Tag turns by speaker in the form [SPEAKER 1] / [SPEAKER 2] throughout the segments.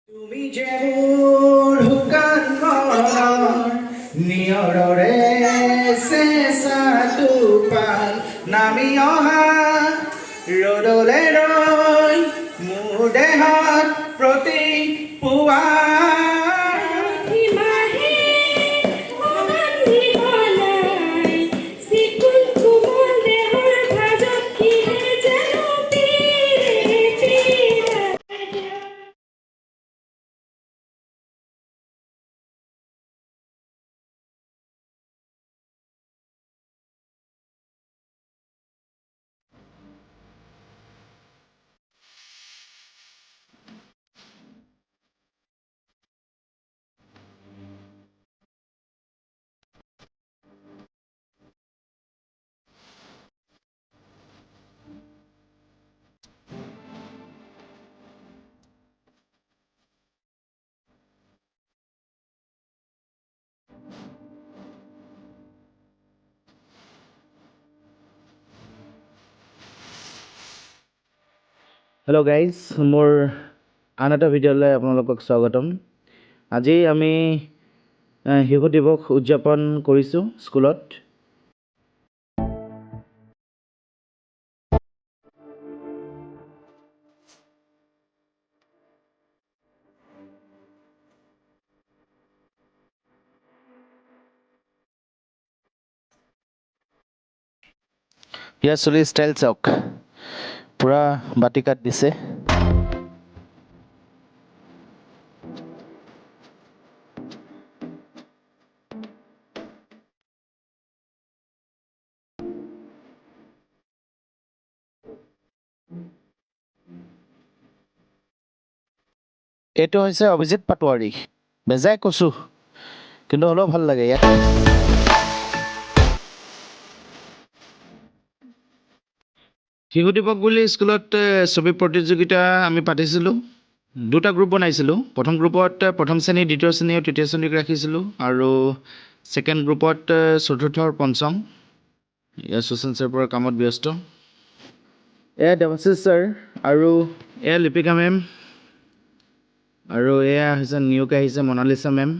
[SPEAKER 1] তুমি যে মোৰ শুকান মনৰ নিয়ৰৰে চেঁচাটো পাল নামি অহা ৰ'দলে ৰৈ মোৰ দেহত প্ৰতি পুৱা
[SPEAKER 2] হেল্ল' গাইজ, মোৰ আন এটা ভিডিঅ'লৈ আপোনালোকক স্বাগতম। আজি আমি শিশু দিৱস উদযাপন কৰিছোঁ স্কুলত। ইয়াৰ চুলি ষ্টাইল চাওক, পূৰা বাতি কাট দিছে। এইটো হৈছে অভিজিত পাটোৱাৰী, বেজাই কচু, কিন্তু হ'লেও ভাল লাগে ইয়াত। শিশু দিৱস বুলি স্কুলত ছবি প্ৰতিযোগিতা আমি পাতিছিলোঁ। দুটা গ্ৰুপ বনাইছিলোঁ। প্ৰথম গ্ৰুপত প্ৰথম শ্ৰেণী, দ্বিতীয় শ্ৰেণী আৰু তৃতীয় শ্ৰেণীক ৰাখিছিলোঁ, আৰু ছেকেণ্ড গ্ৰুপত চতুৰ্থ আৰু পঞ্চম। এয়া ছ'চিয়েল চেম্বাৰৰ কামত ব্যস্ত। এয়া দেৱাশিষ ছাৰ, আৰু এয়া লিপিকা মেম, আৰু এয়া হৈছে নিয়োগ আহিছে মনালিছা মেম।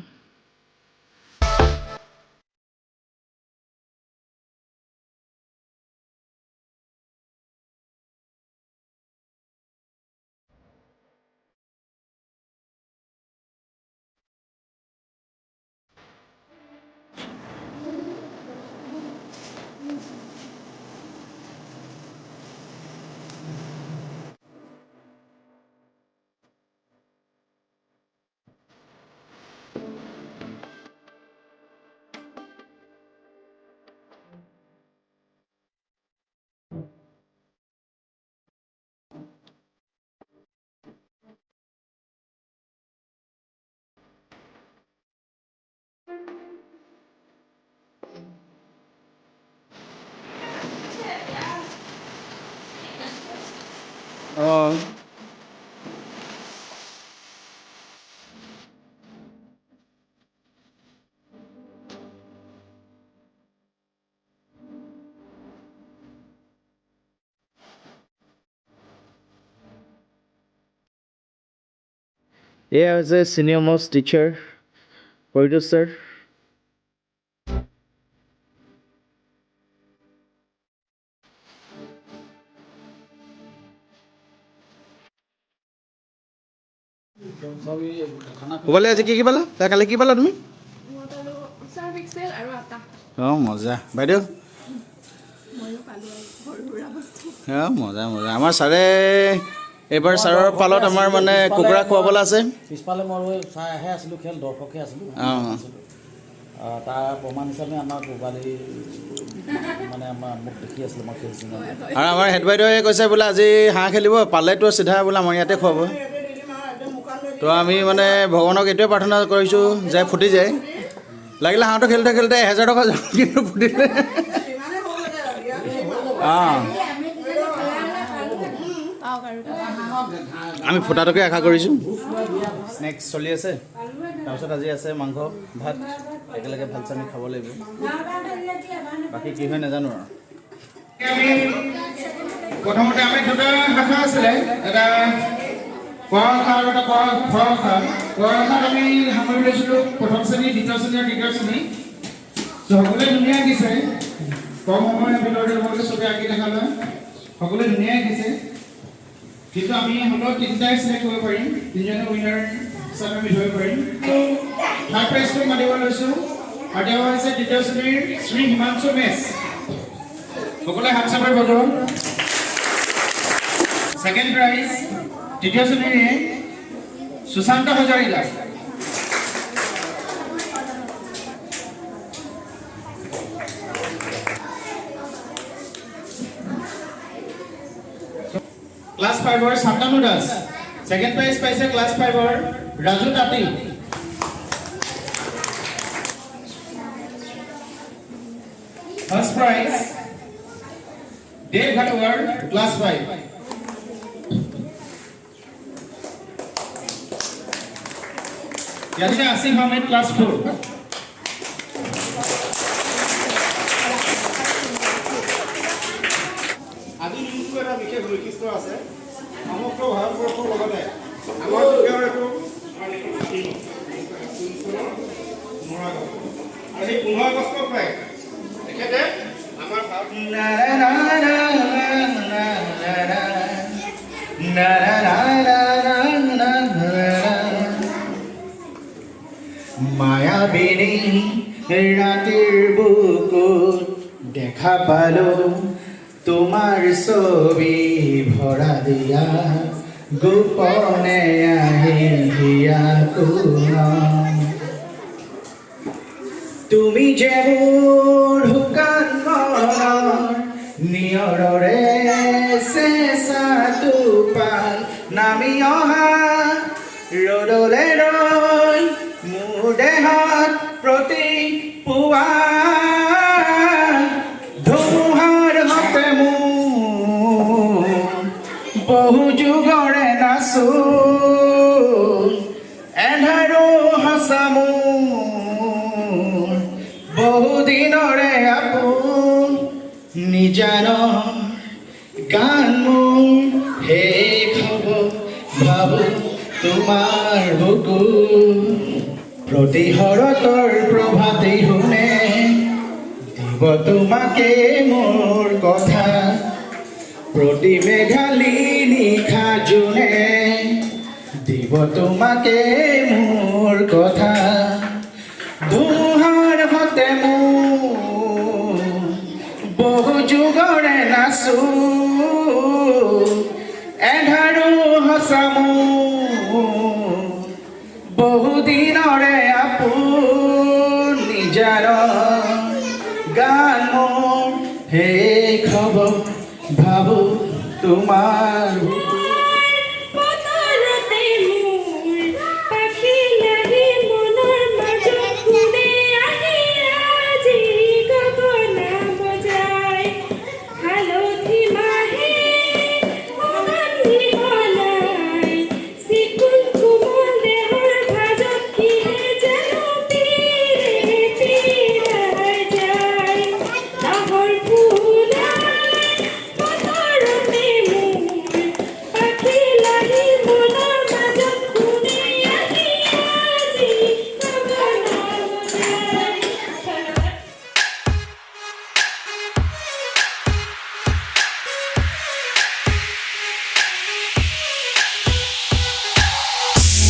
[SPEAKER 2] অঁ, এয়া হৈছে senior most teacher Paritosh sir. ক'বলৈ আজি কি পালা? কালি কি পালা তুমি? অঁ, মজা বাইদেউ। অঁ, মজা মজা। আমাৰ ছাৰে এইবাৰ ছাৰৰ পালত আমাৰ মানে কুকুৰা খুৱাবলৈ আছে।
[SPEAKER 3] পিছফালে মই চাইহে আছিলোঁ, খেল দৰ্শকহে আছিলোঁ। তাৰ প্ৰমাণ হিচাপে আমাৰ পোৱালি মানে মোক দেখি আছিলোঁ, মই খেলিছিলোঁ।
[SPEAKER 2] আৰু আমাৰ হেড বাইদেৱে কৈছে বোলে আজি হাঁহ খেলিব, পালেতো চিধা বোলে আমাৰ ইয়াতে খুৱাব। তো আমি মানে ভগৱানক এইটোৱে প্ৰাৰ্থনা কৰিছোঁ যে ফুটি যায়। লাগিলে হাঁহটো খেলোঁতে খেলোঁতে 1000 টকা যাব, কিন্তু ফুটিলে। অঁ, আমি ফুটাটোকে আশা কৰিছোঁ। স্নেক্স চলি আছে, তাৰপিছত আজি আছে মাংস ভাত, একেলগে ভাত চানি খাব লাগিব। বাকী কি হয় নাজানো আৰু।
[SPEAKER 1] প্ৰথমতে আমি দুটা শাখা আছিলে, এটা আৰু এটা পৰাশাত আমি সামৰি লৈছিলোঁ প্ৰথম শ্ৰেণী, দ্বিতীয় শ্ৰেণী আৰু তৃতীয় শ্ৰেণী। সকলোৱে ধুনীয়া আঁকিছে। কম সময়ৰ ভিতৰতে তোমালোকে চবে আঁকি দেখালে। সকলোৱে ধুনীয়া আঁকিছে। কিন্তু আমি হ'লেও তিনিটাই চিলেক্ট কৰিব পাৰিম, তিনিজনে উইনাৰ হিচাপে আমি ধৰিব পাৰিম। থাৰ্ড প্ৰাইজটো মাতিব লৈছোঁ, আৰু তেওঁ হৈছে তৃতীয় শ্ৰেণীৰ শ্ৰী হিমাংশু মেছ। সকলোৱে হাত চাপৰি বজাওক। ছেকেণ্ড প্ৰাইজ তৃতীয় শ্ৰেণীৰে সুশান্ত হাজৰিকা। ক্লাছ 5-ৰ শান্তানু দাস। ছেকেণ্ড প্ৰাইজ পাইছে ক্লাছ 5-ৰ ৰাজু তাঁতী। First prize Dev Ghatowar, class 5। ইয়াতে আসিফ আহমেদ, ক্লাছ 4।
[SPEAKER 4] আজি দিনটো এটা বিশেষ বৈশিষ্ট্য আছে। সমগ্ৰ ভাৰতবৰ্ষৰ লগতে আমাৰ যুগৰ এইটো আৰু সেই 15 আগষ্টৰ পৰাই তেখেতে আমাৰ
[SPEAKER 1] মায়াবিনী ৰাতিৰ বুকুত দেখা পালো তোমাৰ ছবি ভৰা দিয়া, গোপনে আহি দিয়া তুমি যে মোৰ শুকান মনৰ নিয়ৰৰে চেঁচা টোপাল নামি অহা ৰ'দলে ৰৈ মোৰ দেহত প্ৰতি পুৱা ধুমুহাৰ হতে মোৰ বহু যুগৰে নাচো এন্ধাৰো সঁচা মোৰ বহুদিনৰে আপোন নিজান গান মোৰ শেষ হ'ব ভাবো তোমাৰ বুকু প্ৰতি শৰতৰ প্ৰভাতী শুনে দিব তোমাকে মোৰ কথা প্ৰতি মেঘালী নিশা জোনে দিব তোমাকে মোৰ কথা ধুমুহাৰ হতে মোৰ বহু যুগৰে নাচো এন্ধাৰো সঁচা মোৰ বহুদিনৰে আপোন নিজাৰ গান মোৰ শেষ হ'ব ভাবো তোমাৰ